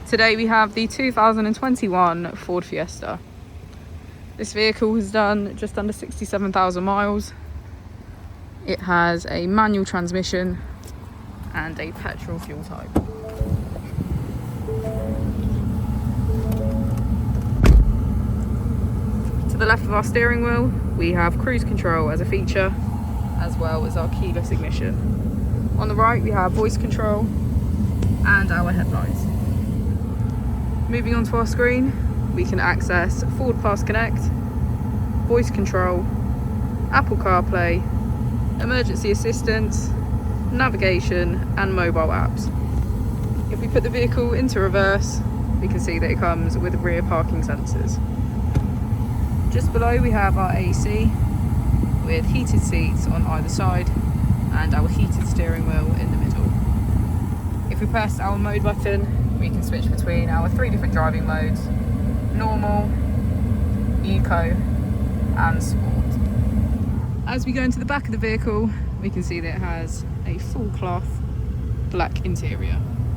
Today we have the 2021 Ford Fiesta. This vehicle has done just under 67,000 miles. It has a manual transmission and a petrol fuel type. To the left of our steering wheel, we have cruise control as a feature, as well as our keyless ignition. On the right, we have voice control and our headlights. Moving on to our screen, we can access Ford Pass Connect, voice control, Apple CarPlay, emergency assistance, navigation and mobile apps. If we put the vehicle into reverse, we can see that it comes with rear parking sensors. Just below we have our AC with heated seats on either side and our heated steering wheel in the middle. If we press our mode button, we can switch between our 3 different driving modes: normal, eco and sport. As we go into the back of the vehicle, we can see that it has a full cloth black interior.